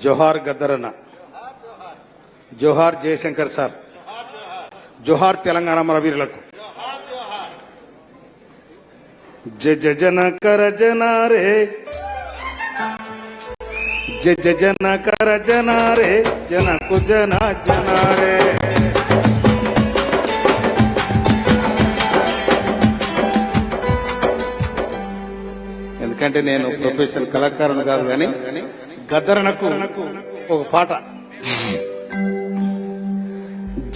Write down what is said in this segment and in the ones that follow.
జోహార్ గద్దరన్న, జోహార్ జయశంకర్ సార్, జోహార్ తెలంగాణ మన వీరులకు. జన కర జనారే, జన కర జనారే, జనకు జన జనారే. ఎందుకంటే నేను ప్రొఫెషనల్ కళాకారుని కాదు, కానీ గద్దరనకు ఒక పాట.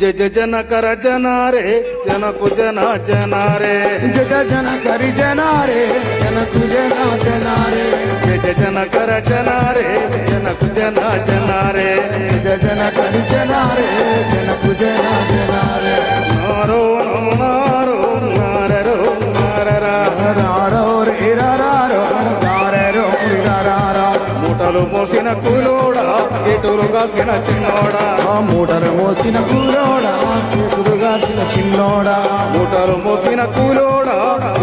జన కర జనారే, జనకు జన జనారే, జన కరి జనారే, జనకు జన జనారే, జన కర జనారే, జనకు జన జనారే, జన కరి జనారే, జనకు జన జనారే. నారో నారో నారరో నారరా, రారో రే రారో రారో రారో. మూటలు మోసిన కూలోడా, ఎటులు కాసిన చిన్నోడా, మూటలు మోసిన కూలోడా, చేతులు కాసిన చిన్నోడా, మూటలు మోసిన కూలోడా,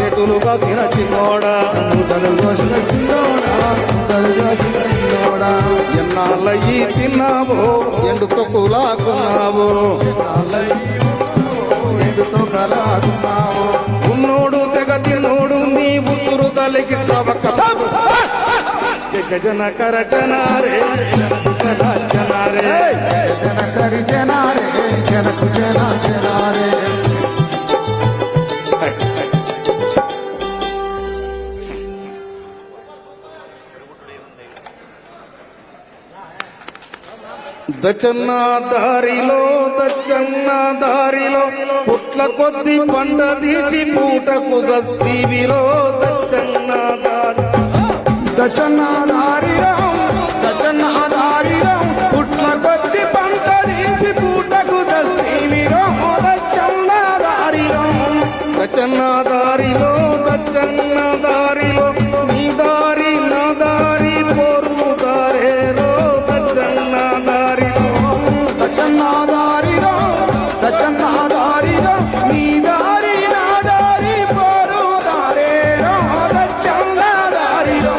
ఎటులు కాసిన చిన్నోడా, మూటలు మోసిన చిన్నోడా, మూటలు కాసిన చిన్నోడా. ఎన్నాళ్ళ ఈ తిన్నావు, ఎండుతో కూలాకున్నావు, ఎందుతో కలాకున్నావు. ఉన్నోడు తెగ తిన్నోడు నీ బుసురు తలికి సవక. జన కర జనారే, జన జనారే, జన కరి జనారే, జనకు జన జనారే. దచ్చన్న దారిలో, దచ్చన్న దారిలో, పుట్ల కొద్ది పంట తీసి పూటకు సస్తీవిలో. దచ్చన్న దారి, దచ్చన్న దారిలో, దచ్చన్న దారిలో, పుట్ల కొద్ది పంట తీసి పూటకు దస్తీవిలో. దచ్చన్న దారిలో, దచ్చన్న దారిలో, దచ్చన్న దారిలో, నీ దారి నా దారి పోరు దారేరో. దచ్చన్న దారిలో, దచ్చన్న దారిలో, దచ్చన్న దారిలో, నీ దారి నా దారి పోరు దారేరో. దచ్చన్న దారిలో,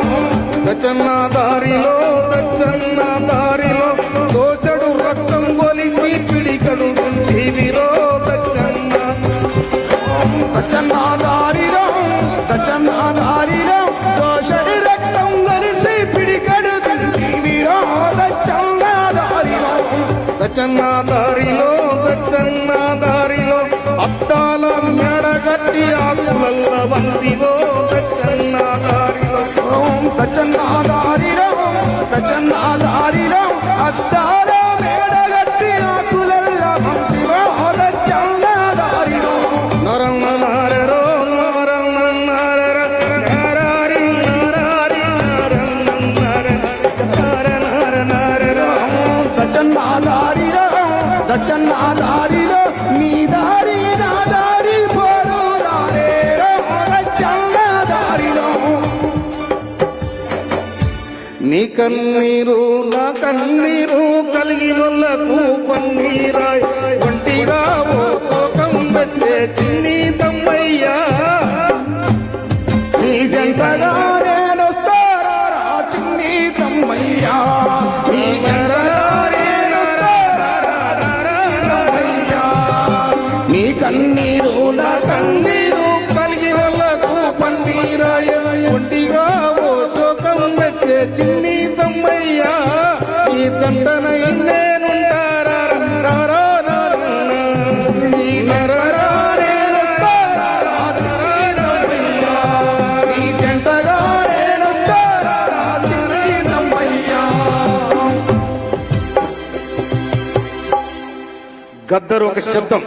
దచ్చన్న దారిలో, దచ్చన్న దారిలో, దోచడు రక్తం గొలిసి పిడికడు జీవిలో. దచ్చన్న, దచ్చన్న దారిలో, దచ్చన్న దారిలో, దోషడి రక్తం కలిసి పిడికడు తండ్రిలో. దచ్చన్న దారిలో, దచ్చన్న దారిలో, దచ్చన్న దారిలో, అద్దాల మెడగట్టి ఆకులల్ల వందివో. దచ్చన్న దారిలో, దచ్చన్న దారిలో, దచ్చన్న దారిలో, అద్దాల మేడగట్టి ఆకులల్ల పంపివో. దచ్చన్న దారిలో, నరన్న నారరో నరన్న నారర, నారారి నారారి నారన్న నార, నార నార నారరో. దచ్చన్న దారిలో, దచ్చన్న దారిలో, నీ దారి నా దారి పోరు దారేరో. దచ్చన్న దారిలో, నీ కన్నీరు నా కన్నీరు కలిగినొల్లకు పన్నీరాయ్. ఒంటిగా ఓ శోకం పెట్టే చిన్ని తమ్మయ్యా, నీ జంటగా నేనొస్తారా చిన్ని తమ్మయ్యా. నీ జంటగా నేనొస్తారా తమ్మయ్యా. నీ కన్నీరు నా కన్నీరు కలిగినొల్లకు పన్నీరాయ్. ఒంటిగా ఓ శోకం పెట్టే చిన్ని తమ్మయ్యా, ఈ జంటనై నేనుంటారా. రారా నారన్న, నీ జంటగా నేనొస్తారా చిన్ని తమ్మయ్యా. నీ జంటగా నేనొస్తారా చిన్ని తమ్మయ్యా. గద్దరు ఒక శబ్దం,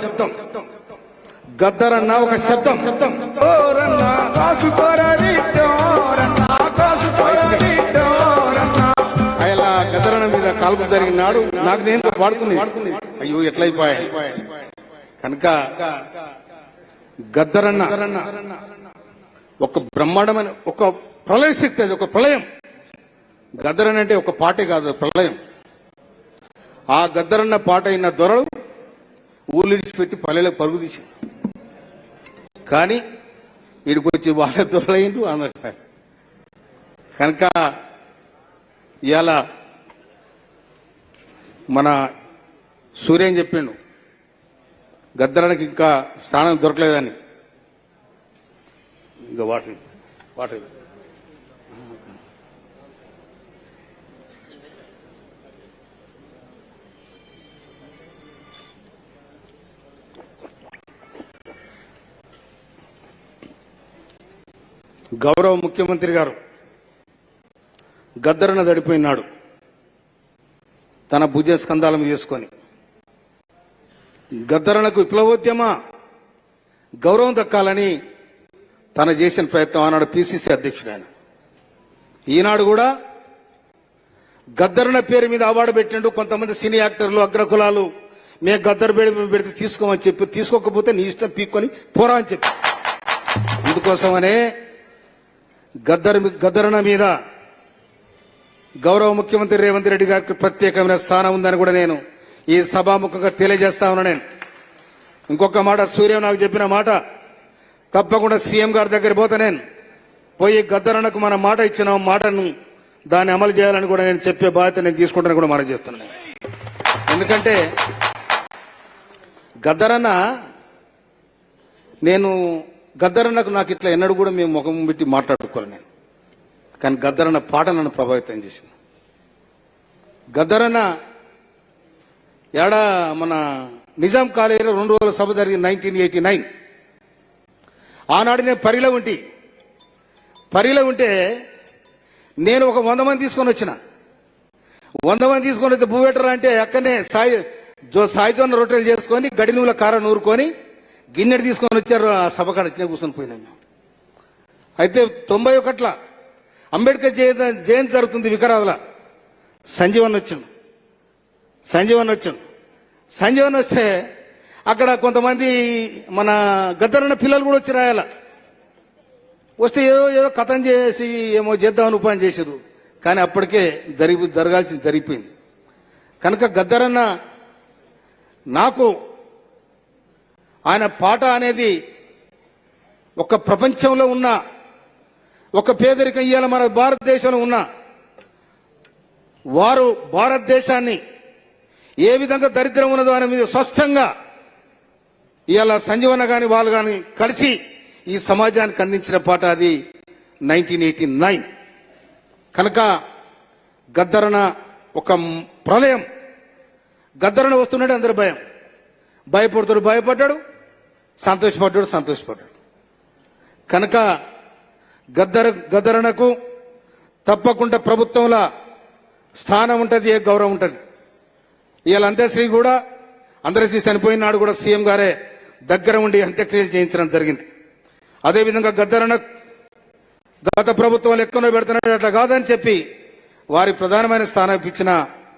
గద్దరన్న ఒక శబ్దం. ఓరన్న కాసుకోరవిడ్డోరన్నా, కాసుకోరవిడ్డోరన్నా. అలా గద్దరన్న మీద కాల్పు జరిగినాడు. నాకు నేను పాడుకుంది, అయ్యో ఎట్లయిపోయాయి కనుక గద్దరన్న ఒక బ్రహ్మాండమైన ఒక ప్రళయ శక్తి. అది ఒక ప్రళయం. గద్దరన్న అంటే ఒక పాటే కాదు, ప్రళయం. ఆ గద్దరన్న పాట అయిన దొరలు ఊళ్ళు విడిచిపెట్టి పల్లెలకు పరుగు తీసి, కానీ వీడికి వచ్చి వాళ్ళ దొరలైండ్రు అన్నట్టు. కనుక ఇలా మన సూర్యం చెప్పిండు గద్దరానికి ఇంకా స్థానం దొరకలేదని. ఇంకా వాటర్ గౌరవ ముఖ్యమంత్రి గారు గద్దరన దడిపోయినాడు తన భుజ స్కంధాల మీద చేసుకొని. గద్దరనకు విప్లవోద్యమ గౌరవం దక్కాలని తన చేసిన ప్రయత్నం ఆనాడు పిసిసి అధ్యక్షుడు ఆయన. ఈనాడు కూడా గద్దరన పేరు మీద అవార్డు పెట్టిండు. కొంతమంది సినీ యాక్టర్లు అగ్రకులాలు మే గద్దరు పెడితే తీసుకోమని చెప్పి, తీసుకోకపోతే నీ ఇష్టం పీక్కొని పోరా అని చెప్పి. అందుకోసమనే గద్దరన మీద గౌరవ ముఖ్యమంత్రి రేవంత్ రెడ్డి గారికి ప్రత్యేకమైన స్థానం ఉందని కూడా నేను ఈ సభాముఖంగా తెలియజేస్తా ఉన్నా. నేను ఇంకొక మాట, సూర్యం నాకు చెప్పిన మాట తప్పకుండా సీఎం గారి దగ్గర పోతా. నేను పోయి గద్దరనకు మన మాట ఇచ్చిన మాటను దాన్ని అమలు చేయాలని కూడా నేను చెప్పే బాధ్యత నేను తీసుకుంటానని కూడా మనం చేస్తున్నాను. ఎందుకంటే గద్దరన్న గద్దరన్నకు నాకు ఇట్లా ఎన్నడూ కూడా మేము ముఖం పెట్టి మాట్లాడుకోవాలి నేను. కానీ గద్దరన్న పాట నన్ను ప్రభావితం చేసింది. గద్దరన్న ఏడా మన నిజాం కాలేజీలో 2 రోజుల సభ జరిగింది 1989. ఆనాడు నేను పరిలో ఉంటే నేను ఒక 100 మంది తీసుకొని వచ్చిన. 100 మంది తీసుకొని వస్తే భూవెటరా అంటే అక్కడనే సాయితో రొట్టెలు చేసుకొని గడి నువ్వుల కార నూరుకొని గిన్నెడు తీసుకొని వచ్చారు. ఆ సభ కాడ ఇట్లా కూర్చొని పోయినాం. అయితే 91 అంబేద్కర్ జయంతి జరుగుతుంది వికారాబాద్లో. సంజీవన్ వస్తే అక్కడ కొంతమంది మన గద్దరన్న పిల్లలు కూడా వచ్చి రాయాల. వస్తే ఏదో కథం చేసి ఏమో చేద్దామని ఉపాయం చేశారు. కానీ అప్పటికే జరగాల్సింది జరిగిపోయింది. కనుక గద్దరన్న నాకు ఆయన పాట అనేది ఒక ప్రపంచంలో ఉన్న ఒక పేదరికం ఇయ్యాల మన భారతదేశంలో ఉన్న వారు భారతదేశాన్ని ఏ విధంగా దరిద్రం ఉన్నదో అనే మీద స్పష్టంగా ఇవాళ సంజీవన్న గాని వాళ్ళు కానీ కలిసి ఈ సమాజానికి అందించిన పాట అది 1989. కనుక గద్దరన ఒక ప్రళయం. గద్దరన వస్తున్నాడు, అందరూ భయపడ్డాడు, సంతోషపడ్డాడు. కనుక గద్దరనకు తప్పకుండా ప్రభుత్వంలో స్థానం ఉంటుంది, ఏ గౌరవం ఉంటుంది. ఇవాళ అంత్యశ్రీ కూడా అంతశ్రీ చనిపోయిన నాడు కూడా సీఎం గారే దగ్గర ఉండి అంత్యక్రియలు చేయించడం జరిగింది. అదేవిధంగా గద్దరన గత ప్రభుత్వాలు ఎక్కడో పెడుతున్నాడు, అట్లా కాదని చెప్పి వారి ప్రధానమైన స్థానం ఇచ్చిన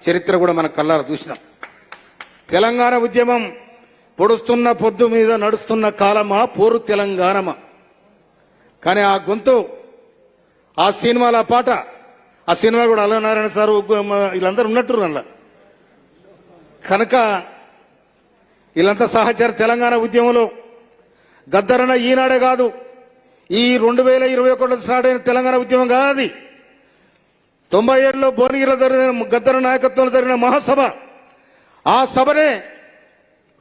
చరిత్ర కూడా మన కళ్ళారా చూసినాం. తెలంగాణ ఉద్యమం పొడుస్తున్న పొద్దు మీద నడుస్తున్న కాలమా పోరు తెలంగాణమా. కానీ ఆ గొంతు, ఆ సినిమాల పాట, ఆ సినిమా కూడా అల్లనారాయణ సార్ వీళ్ళందరూ ఉన్నట్టు అలా. కనుక వీళ్ళంతా సహచర తెలంగాణ ఉద్యమంలో గద్దరన ఈనాడే కాదు, ఈ 2021 స్టార్ట్ అయిన తెలంగాణ ఉద్యమం కాదు. 97లో భువనగిరిలో జరిగిన గద్దర నాయకత్వంలో జరిగిన మహాసభ, ఆ సభనే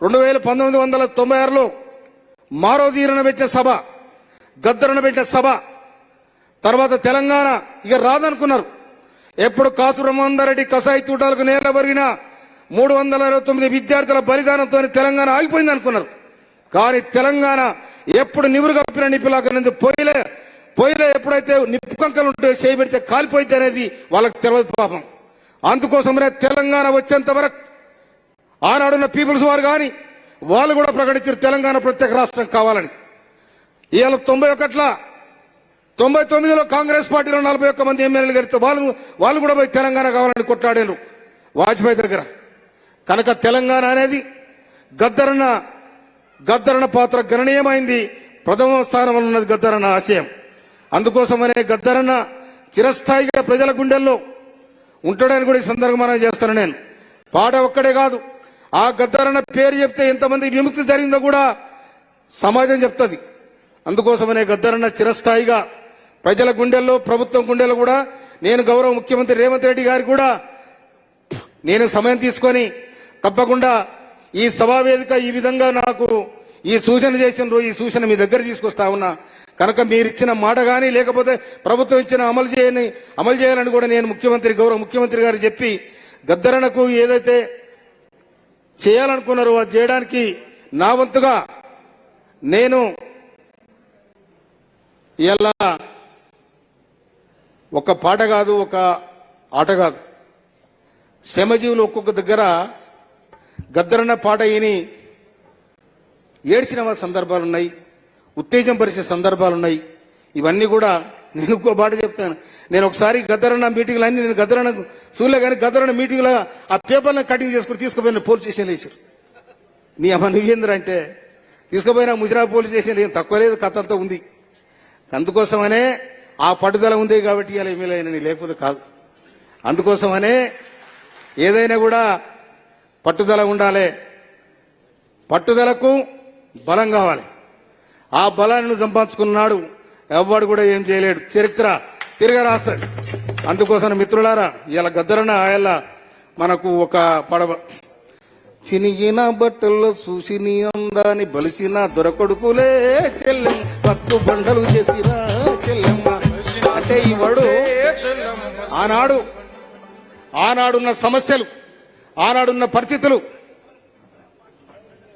1996లో మారోదీరన పెట్టిన సభ, గద్దరన పెట్టిన సభ. తర్వాత తెలంగాణ ఇక రాదనుకున్నారు. ఎప్పుడు కాసురమందరెడ్డి కసాయి తూటాలకు నేల బరిగిన 329 విద్యార్థుల బలిదానంతో తెలంగాణ ఆగిపోయింది అనుకున్నారు. కానీ తెలంగాణ ఎప్పుడు నివురు కప్పిన నిప్పులాగా పొయ్యిలో ఎప్పుడైతే నిప్పు కంకలు ఉంటే చేయబెడితే కాలిపోయింది అనేది వాళ్ళకి తెలియదు పాపం. అందుకోసమనే తెలంగాణ వచ్చేంత వరకు ఆనాడున్న పీపుల్స్ వారు కానీ వాళ్ళు కూడా ప్రకటించారు తెలంగాణ ప్రత్యేక రాష్ట్రం కావాలని. ఇవాళ 99లో కాంగ్రెస్ పార్టీలో 41 మంది ఎమ్మెల్యేలు గెలిస్తే వాళ్ళు కూడా పోయి తెలంగాణ కావాలని కొట్లాడారు వాజ్పేయి దగ్గర. కనుక తెలంగాణ అనేది గద్దరన పాత్ర గణనీయమైంది. ప్రథమ స్థానంలో ఉన్నది గద్దరన ఆశయం. అందుకోసమనే గద్దరన చిరస్థాయిగా ప్రజల గుండెల్లో ఉంటాడని కూడా ఈ సందర్భంగా చేస్తాను. నేను పాట ఒక్కడే కాదు, ఆ గద్దరన పేరు చెప్తే ఎంతమంది విముక్తి జరిగిందో కూడా సమాజం చెప్తుంది. అందుకోసమనే గద్దరన చిరస్థాయిగా ప్రజల గుండెల్లో, ప్రభుత్వం గుండెల్లో కూడా నేను గౌరవ ముఖ్యమంత్రి రేవంత్ రెడ్డి గారికి కూడా నేను సమయం తీసుకొని తప్పకుండా ఈ సభావేదిక ఈ విధంగా నాకు ఈ సూచన చేసినారు, ఈ సూచన మీ దగ్గర తీసుకొస్తా ఉన్నా కనుక మీరు ఇచ్చిన మాట కానీ లేకపోతే ప్రభుత్వం ఇచ్చిన అమలు చేయాలని కూడా నేను గౌరవ ముఖ్యమంత్రి గారు చెప్పి గద్దరణకు ఏదైతే చేయాలనుకున్నారో అది చేయడానికి నా వంతుగా నేను ఇలా ఒక పాట కాదు, ఒక ఆట కాదు, శ్రమజీవులు ఒక్కొక్క దగ్గర గద్దరన్న పాట విని ఏడ్చిన సందర్భాలున్నాయి, ఉత్తేజం పరిచే సందర్భాలున్నాయి. ఇవన్నీ కూడా నేను ఇంకో మాట చెప్తాను. నేను ఒకసారి గద్దరన్న మీటింగ్లు అన్ని నేను గద్దరన్న చూడలే కానీ గద్దరన్న మీటింగ్లో ఆ పేపర్లను కటింగ్ చేసుకుని తీసుకుపోయిన పోలీస్ స్టేషన్ వేసారు. నీ అమ్మ నువ్వేంద్ర అంటే తీసుకుపోయినా ముజిరా పోలీస్ స్టేషన్ ఏం తక్కువ లేదు, కథ అంతా ఉంది. అందుకోసమనే ఆ పట్టుదల ఉంది కాబట్టి ఇలా ఎమ్మెల్యే లేకపోతే కాదు. అందుకోసమనే ఏదైనా కూడా పట్టుదల ఉండాలి, పట్టుదలకు బలం కావాలి. ఆ బలాన్ని సంపాదించుకున్నాడు ఎవడు కూడా ఏం చేయలేడు, చరిత్ర తిరగ రాస్తాడు. అందుకోసం మిత్రులారా ఇలా గద్దరన్న ఇలా మనకు ఒక పడవ చినిగిన బట్టల్లో చూసిని అందాన్ని బలిసిన దొరకొడుకులే చెల్లెం పత్తు బండలు చేసిన చెల్లెమ్మ అంటే ఈ వాడు ఆనాడున్న సమస్యలు, ఆనాడున్న పరిస్థితులు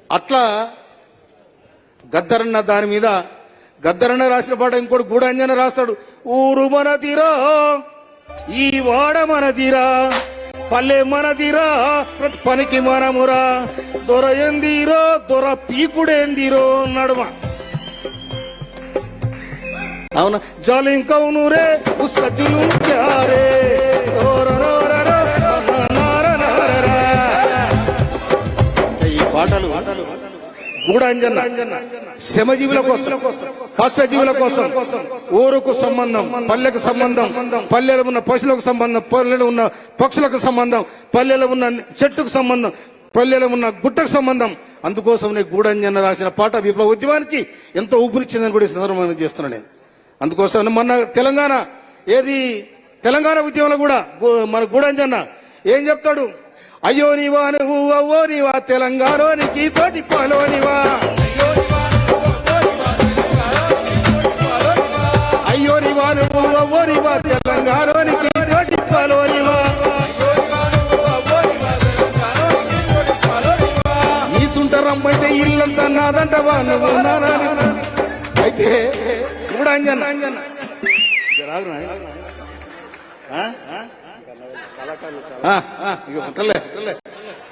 అట్లా గద్దరన్న దాని మీద గద్దరన్న రాసిన పాట ఇంకోటి గూడాంజన రాస్తాడు. ఊరు మన తీరా, ఈ వాడ మన తీరా, పల్లె మన తీరా, ప్రతి పనికి మనమురా, దొర ఎందిరో దొర పీకుడేందిరో నడుమ. అవునా జాలింకవును రే ఉస్కజులు క్యారే ఈ పాటలు గూడాంజన శ్రమజీవుల కోసం, కష్టజీవుల కోసం, ఊరుకు సంబంధం, పల్లెకు సంబంధం, పల్లెలో ఉన్న పశువులకు సంబంధం, పల్లెలో ఉన్న పక్షులకు సంబంధం, పల్లెలో ఉన్న చెట్టుకు సంబంధం, పల్లెలో ఉన్న గుట్టకు సంబంధం. అందుకోసమే గూడాంజన రాసిన పాట విప్లవ ఉద్యమానికి ఎంతో ఊపిరిచ్చిందని కూడా ఈ సందర్భంగా చేస్తున్నాను నేను. అందుకోసం మొన్న తెలంగాణ ఉద్యమంలో కూడా మన గూడాంజన ఏం చెప్తాడు? అయ్యో నీవా నువ్వు అవ్వో నీవా తెలంగాణకి తోటి పాలోనివా, అయ్యో నీవా నువ్వు అవ్వో నీవా తెలంగాణకి తోటి పాలోనివా, ఈ సుంటరమ్మంటే ఇల్లంతా నాదంటవా నువ్వు నానా. అయితే గూడాంజన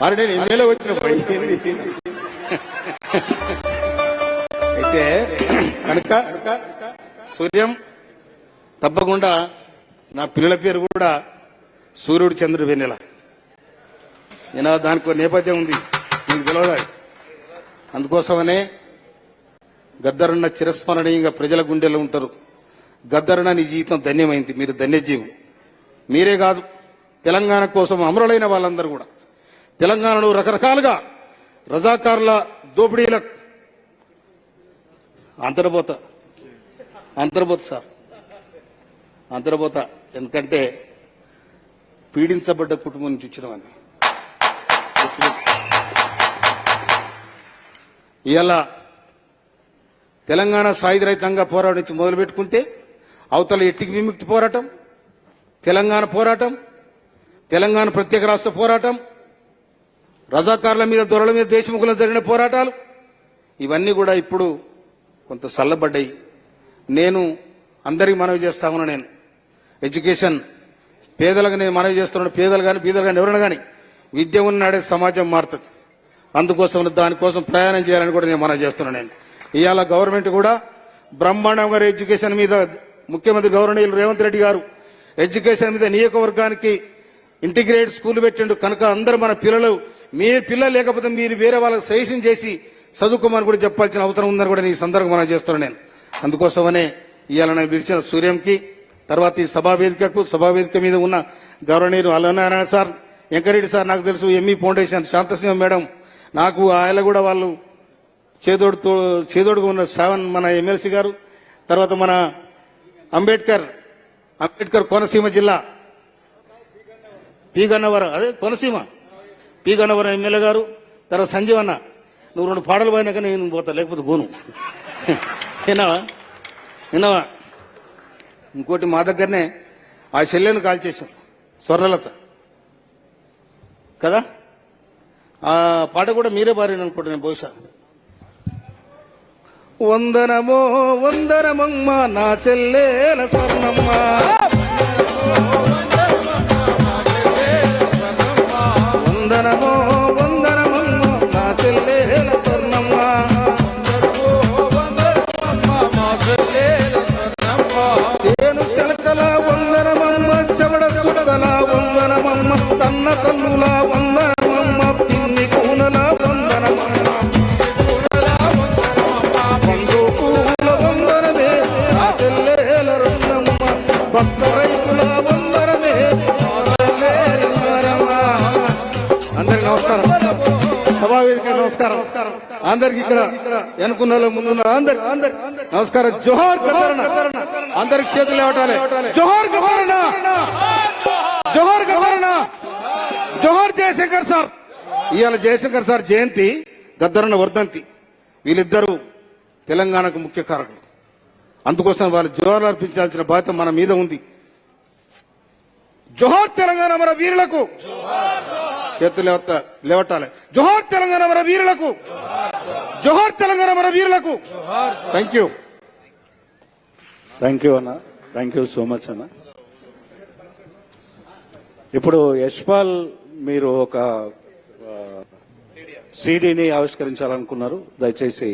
అరే నేను ఎమ్మెల్యే వచ్చిన అయితే కనుక సూర్యం తప్పకుండా నా పిల్లల పేరు కూడా సూర్యుడు చంద్రుడు వెన్నెల. నేను దానికి నేపథ్యం ఉంది, మీకు తెలియదు. అందుకోసమనే గద్దరన్న చిరస్మరణీయంగా ప్రజల గుండెల్లో ఉంటారు. గద్దరన్న నీ జీవితం ధన్యమైంది, మీరు ధన్యజీవు. మీరే కాదు తెలంగాణ కోసం అమరులైన వాళ్ళందరూ కూడా తెలంగాణలో రకరకాలుగా రజాకారుల దోపిడీల అంతర్బోత సార్ అంతర్బోత. ఎందుకంటే పీడించబడ్డ కుటుంబం నుంచి వచ్చినవని ఇలా తెలంగాణ సాయుధ రైతంగా పోరాటం నుంచి మొదలు పెట్టుకుంటే అవతల ఎట్టికి విముక్తి పోరాటం, తెలంగాణ పోరాటం, తెలంగాణ ప్రత్యేక రాష్ట్ర పోరాటం, రజాకారుల మీద దొరల మీద దేశముఖుల జరిగిన పోరాటాలు, ఇవన్నీ కూడా ఇప్పుడు కొంత చల్లబడ్డాయి. నేను అందరికీ మనవి చేస్తా ఉన్నా, నేను ఎడ్యుకేషన్ పేదలకు నేను మనవి చేస్తున్నాను. పేదలు కానీ బీదలు కానీ ఎవరైనా కానీ విద్య ఉన్నాడే సమాజం మారుతుంది. అందుకోసం దానికోసం ప్రయాణం చేయాలని కూడా నేను మనవి చేస్తున్నాను. నేను ఇవాళ గవర్నమెంట్ కూడా బ్రహ్మాండంగా ఎడ్యుకేషన్ మీద ముఖ్యమంత్రి గౌరవనీయులు రేవంత్ రెడ్డి గారు ఎడ్యుకేషన్ మీద నియోజకవర్గానికి ఇంటిగ్రేటెడ్ స్కూల్ పెట్టిండు. కనుక అందరూ మన పిల్లలు, మీ పిల్లలు లేకపోతే మీరు వేరే వాళ్ళకి సజెషన్ చేసి చదువుకోమని కూడా చెప్పాల్సిన అవసరం ఉందని కూడా ఈ సందర్భంగా మనం చేస్తున్నాను నేను. అందుకోసమనే ఇవాళ నేను పిలిచిన సూర్యంకి, తర్వాత ఈ సభావేదిక మీద ఉన్న గౌరవనీయులు అల్లనారాయణ సార్, వెంకరెడ్డి సార్, నాకు తెలుసు ఎంఈ ఫౌండేషన్ శాంతసింహ మేడం, నాకు ఆయన కూడా వాళ్ళు చేదోడుగా ఉన్న మన ఎమ్మెల్సీ గారు, తర్వాత మన అంబేద్కర్ కోనసీమ జిల్లా పి గన్నవరం అదే కొనసీమ పి గన్నవరం ఎమ్మెల్యే గారు, తర్వాత సంజీవ్ అన్న, నువ్వు 2 పాటలు పోయినాక నేను పోతా, లేకపోతే పోను. విన్నావా? ఇంకోటి మా దగ్గరనే ఆ చెల్లెను కాల్ చేశాం, స్వర్ణలత కదా, ఆ పాట కూడా మీరే పారిన అనుకుంటా నేను బహుశా. వందనమో వందనమమ్మ నా చెల్లెల స్వర్ణమ్మ, వందనమో వందనమమ్మ నా చెల్లెల స్వర్ణమ్మ, చేను చెలకల వందనమమ్మ, చెమడ సుడగల వందనమమ్మ, తన్న తన్నుల వందనమమ్మ, పిన్ని కూనల వందనమమ్మ, పండు పూల వందనమే నా చెల్లెల రుణమ్మ, భక్త రైతుల వందనమే నా చెల్లెల స్వర్ణమ్మ. అందరికి నమస్కారం, సభావేదిక నమస్కారం, అందరికి ఇక్కడ వెనుకున్న ముందున్న అందరికి నమస్కారం. జోహార్ గద్దరన్న, అందరికి చేతులు ఇవ్వటాలి. జోహార్ గద్దరన్న, జోహార్ గద్దరన్న, జోహార్ జయశంకర్ సార్. ఇవాళ జయశంకర్ సార్ జయంతి, గద్దరన్న వర్ధంతి. వీళ్ళిద్దరూ తెలంగాణకు ముఖ్య కారకులు. అందుకోసం వాళ్ళు జోహార్ అర్పించాల్సిన బాధ్యత మన మీద ఉంది. జోహార్ తెలంగాణ మన వీరులకు, చేతులు లేవటాలి. జోహార్ తెలంగాణ మన వీరులకు, జోహార్ తెలంగాణ మన వీరులకు. Thank you. థ్యాంక్ యూ అన్న, థ్యాంక్ యూ సో మచ్ అన్న. ఇప్పుడు యశ్పాల్ మీరు ఒక సీడీని ఆవిష్కరించాలనుకున్నారు, దయచేసి.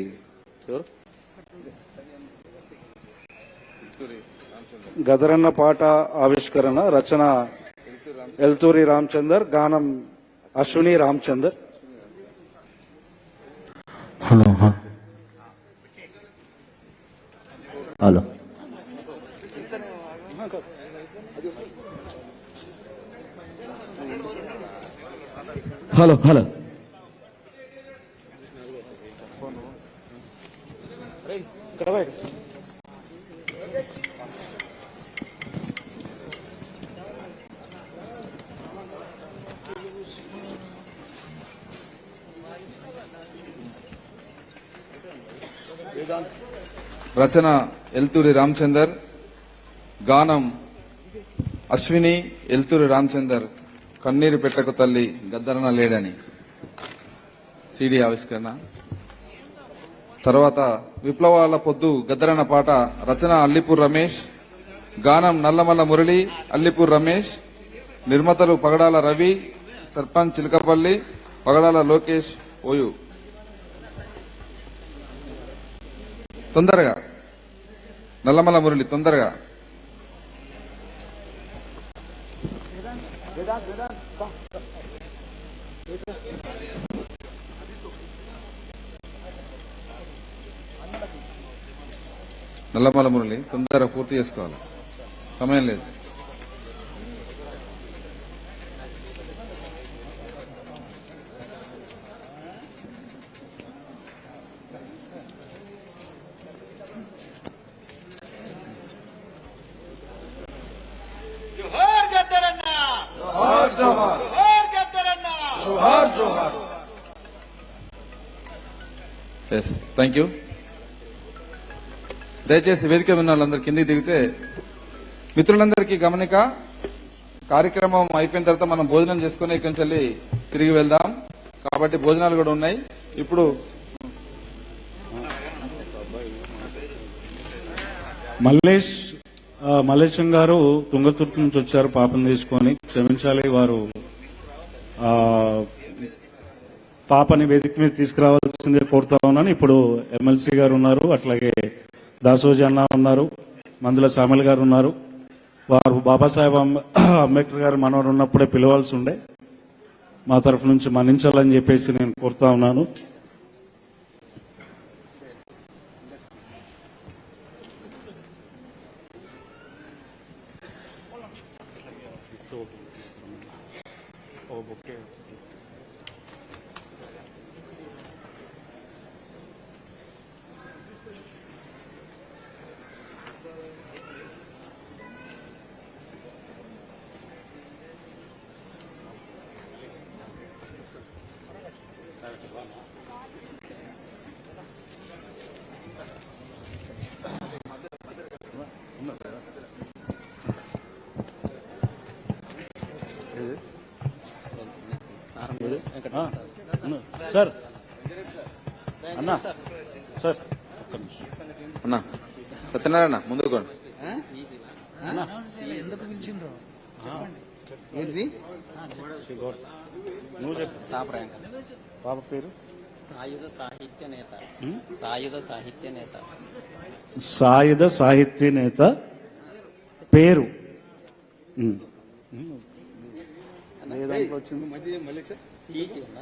గదరన్న పాట ఆవిష్కరణ, రచన ఎల్తూరి రామచందర్, గానం Ashwini Ramachandar. Hello hello hello hello రచన ఎల్తూరి రామచందర్, గానం అశ్విని ఎల్తూరి రామచందర్. కన్నీరు పెట్టకు తల్లి గద్దరన లేడని సిడి ఆవిష్కరణ. తర్వాత విప్లవాల పొద్దు గద్దరన పాట, రచన అల్లిపూర్ రమేష్, గానం నల్లమల్ల మురళి, అల్లిపూర్ రమేష్. నిర్మాతలు పగడాల రవి, సర్పంచ్ చిలకపల్లి, పగడాల లోకేష్ ఓయు. తొందరగా నల్లమల్ల మురళి, తొందరగా. నల్లమల్ల మురళి తొందరగా పూర్తి చేసుకోవాలి, సమయం లేదు. Yes, thank you. దయచేసి వేదిక విన్న వాళ్ళందరూ కిందికి దిగితే. మిత్రులందరికీ గమనిక, కార్యక్రమం అయిపోయిన తర్వాత మనం భోజనం చేసుకుని ఇక్కడి నుంచి తిరిగి వెళ్దాం. కాబట్టి భోజనాలు కూడా ఉన్నాయి. ఇప్పుడు మల్లేశం గారు తుంగతుర్తి నుంచి వచ్చారు, పాపను తీసుకొని. క్షమించాలి, వారు పాపని వేదిక మీద తీసుకురావాల్సిందే కోరుతా ఉన్నాను. ఇప్పుడు ఎమ్మెల్సీ గారు ఉన్నారు, అట్లాగే దాసోజీ అన్న ఉన్నారు, మందుల సామెల్ గారు ఉన్నారు. వారు బాబాసాహెబ్ అంబేద్కర్ గారు మనవరు ఉన్నప్పుడే పిలవాల్సి ఉండే, మా తరఫు నుంచి మన్నించాలని చెప్పేసి నేను కోరుతా ఉన్నాను. సార్ అన్నా సార్ అన్నా సత్యనారాయణ ముందుకు ఎందుకు పిలిచిండ్రు ఏంటిది నువ్వు చెప్పు పాప పేరు సాయుధ సాహిత్య నేత సాయుధ సాహిత్య నేత సాయుధ సాహిత్య నేత పేరు ఏ దాంట్లో వచ్చింది సిసి ఉందా